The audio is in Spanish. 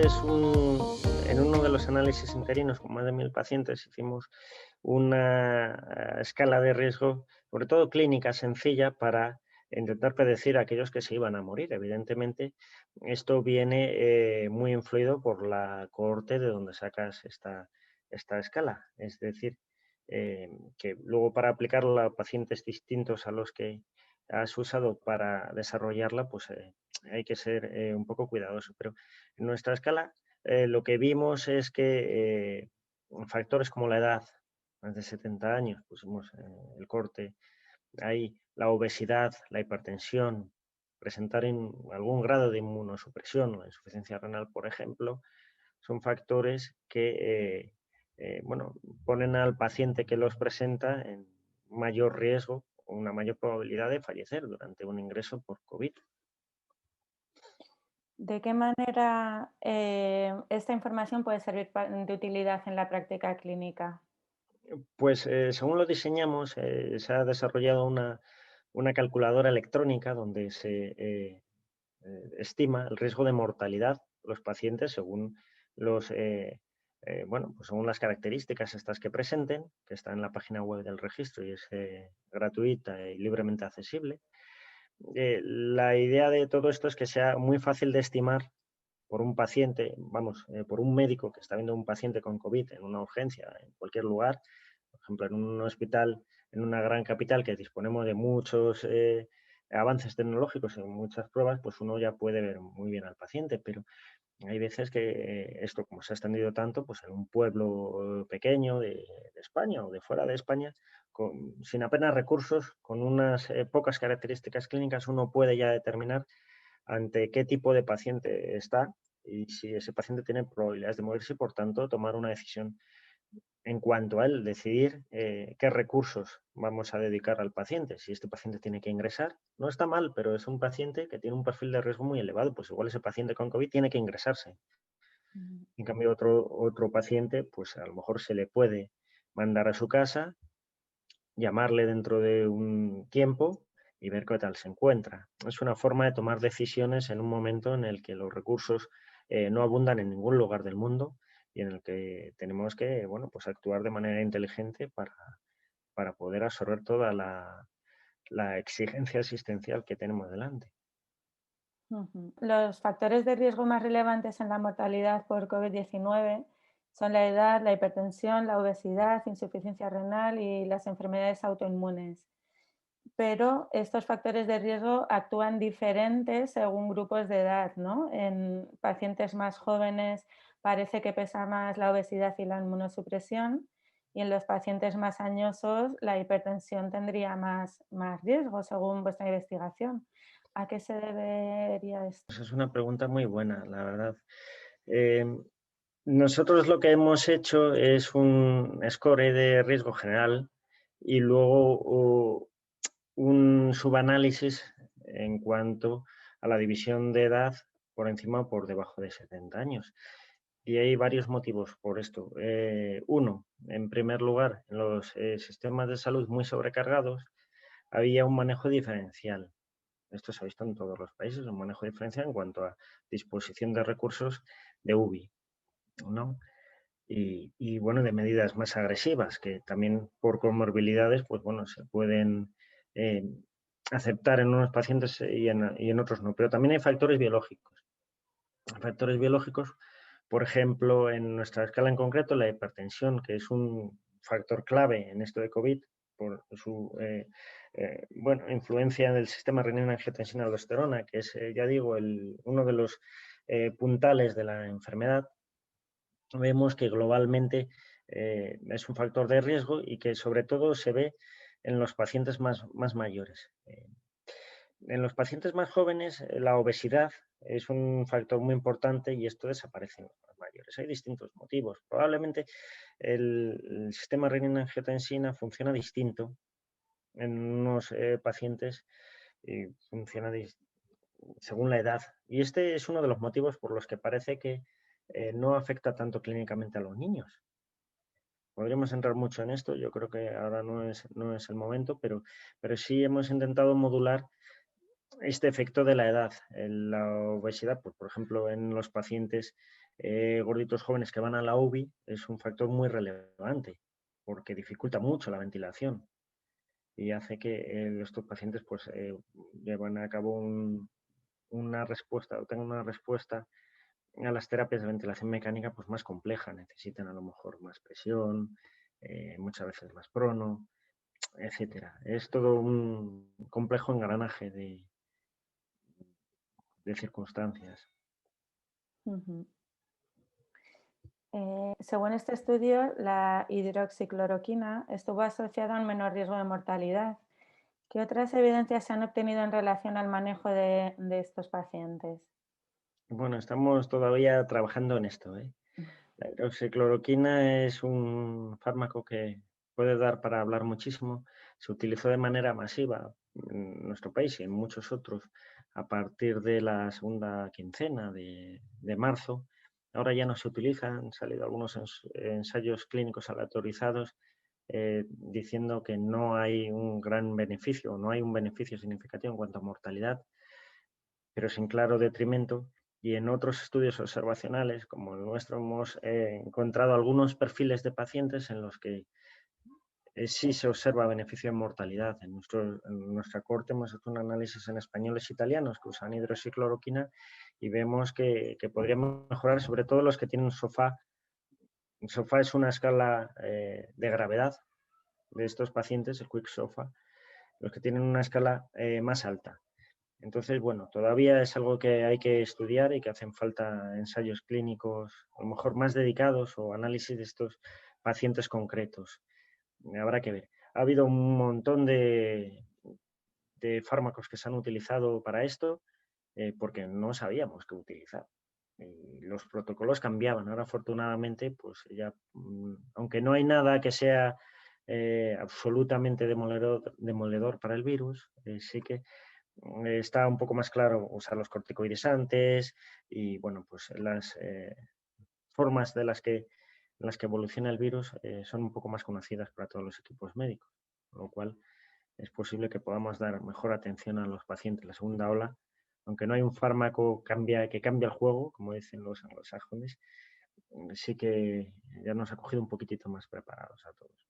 en uno de los análisis interinos con más de 1000 pacientes, hicimos una escala de riesgo, sobre todo clínica sencilla, para intentar predecir a aquellos que se iban a morir. Evidentemente, esto viene muy influido por la cohorte de donde sacas esta escala. Es decir, que luego para aplicarla a pacientes distintos a los que has usado para desarrollarla, pues hay que ser un poco cuidadoso. Pero en nuestra escala lo que vimos es que factores como la edad, más de 70 años, pusimos el corte, hay la obesidad, la hipertensión, presentar algún grado de inmunosupresión o insuficiencia renal, por ejemplo, son factores que bueno, ponen al paciente que los presenta en mayor riesgo o una mayor probabilidad de fallecer durante un ingreso por COVID. ¿De qué manera esta información puede servir de utilidad en la práctica clínica? Pues según lo diseñamos, se ha desarrollado una calculadora electrónica donde se estima el riesgo de mortalidad de los pacientes según bueno, pues según las características estas que presenten, que está en la página web del registro y es gratuita y libremente accesible. La idea de todo esto es que sea muy fácil de estimar por un paciente, vamos, por un médico que está viendo un paciente con COVID en una urgencia, en cualquier lugar, por ejemplo, en un hospital, en una gran capital que disponemos de muchos avances tecnológicos y muchas pruebas, pues uno ya puede ver muy bien al paciente, pero hay veces que esto, como se ha extendido tanto, pues en un pueblo pequeño de España o de fuera de España, sin apenas recursos, con unas pocas características clínicas, uno puede ya determinar ante qué tipo de paciente está y si ese paciente tiene probabilidades de morirse y, por tanto, tomar una decisión en cuanto a él, decidir qué recursos vamos a dedicar al paciente. Si este paciente tiene que ingresar, no está mal, pero es un paciente que tiene un perfil de riesgo muy elevado, pues igual ese paciente con COVID tiene que ingresarse. Mm. En cambio, otro paciente, pues a lo mejor se le puede mandar a su casa, llamarle dentro de un tiempo y ver qué tal se encuentra. Es una forma de tomar decisiones en un momento en el que los recursos no abundan en ningún lugar del mundo y en el que tenemos que, bueno, pues actuar de manera inteligente para poder absorber toda la exigencia asistencial que tenemos delante. Ujú. Los factores de riesgo más relevantes en la mortalidad por COVID-19 son la edad, la hipertensión, la obesidad, insuficiencia renal y las enfermedades autoinmunes. Pero estos factores de riesgo actúan diferentes según grupos de edad, ¿no? En pacientes más jóvenes parece que pesa más la obesidad y la inmunosupresión, y en los pacientes más añosos la hipertensión tendría más riesgo, según vuestra investigación. ¿A qué se debería esto? Pues es una pregunta muy buena, la verdad. Eh, Nosotros lo que hemos hecho es un score de riesgo general y luego un subanálisis en cuanto a la división de edad por encima o por debajo de 70 años. Y hay varios motivos por esto. Uno, en primer lugar, en los sistemas de salud muy sobrecargados había un manejo diferencial. Esto se ha visto en todos los países, un manejo diferencial en cuanto a disposición de recursos de UBI, ¿no? Bueno, de medidas más agresivas, que también por comorbilidades, pues bueno, se pueden eh, aceptar en unos pacientes y en otros no. Pero también hay factores biológicos. Factores biológicos, por ejemplo, en nuestra escala en concreto, la hipertensión, que es un factor clave en esto de COVID, por su bueno, influencia en el sistema renina-angiotensina-aldosterona, que es, ya digo, uno de los puntales de la enfermedad. Vemos que globalmente es un factor de riesgo y que sobre todo se ve en los pacientes más mayores. En los pacientes más jóvenes, la obesidad es un factor muy importante y esto desaparece en los más mayores. Hay distintos motivos. Probablemente el sistema renina-angiotensina funciona distinto en unos pacientes y funciona según la edad. Y este es uno de los motivos por los que parece que no afecta tanto clínicamente a los niños. Podríamos entrar mucho en esto, yo creo que ahora no es el momento, pero sí hemos intentado modular este efecto de la edad. La obesidad, pues, por ejemplo, en los pacientes gorditos jóvenes que van a la UBI es un factor muy relevante porque dificulta mucho la ventilación y hace que estos pacientes pues, lleven a cabo una respuesta o tengan una respuesta a las terapias de ventilación mecánica pues, más compleja. Necesitan a lo mejor más presión, muchas veces más prono, etcétera. Es todo un complejo engranaje de circunstancias. Ujú. Según este estudio, la hidroxicloroquina estuvo asociada a un menor riesgo de mortalidad. ¿Qué otras evidencias se han obtenido en relación al manejo de estos pacientes? Bueno, estamos todavía trabajando en esto, ¿eh? La hidroxicloroquina es un fármaco que puede dar para hablar muchísimo. Se utilizó de manera masiva en nuestro país y en muchos otros a partir de la segunda quincena de marzo. Ahora ya no se utiliza, han salido algunos ensayos clínicos aleatorizados diciendo que no hay un gran beneficio, no hay un beneficio significativo en cuanto a mortalidad, pero sin claro detrimento. Y en otros estudios observacionales, como el nuestro, hemos encontrado algunos perfiles de pacientes en los que sí se observa beneficio en mortalidad. En nuestra corte hemos hecho un análisis en españoles e italianos que usan hidroxicloroquina y vemos que podría mejorar, sobre todo los que tienen SOFA. SOFA es una escala de gravedad de estos pacientes, el Quick SOFA, los que tienen una escala más alta. Entonces, bueno, todavía es algo que hay que estudiar y que hacen falta ensayos clínicos, a lo mejor más dedicados o análisis de estos pacientes concretos. Habrá que ver. Ha habido un montón de fármacos que se han utilizado para esto porque no sabíamos qué utilizar. Y los protocolos cambiaban. Ahora, afortunadamente, pues ya, aunque no hay nada que sea absolutamente demoledor para el virus, sí que está un poco más claro usar los corticoides antes y, bueno, pues las formas en las que evoluciona el virus son un poco más conocidas para todos los equipos médicos, con lo cual es posible que podamos dar mejor atención a los pacientes. La segunda ola, aunque no hay un fármaco que cambia el juego, como dicen los anglosajones, sí que ya nos ha cogido un poquitito más preparados a todos.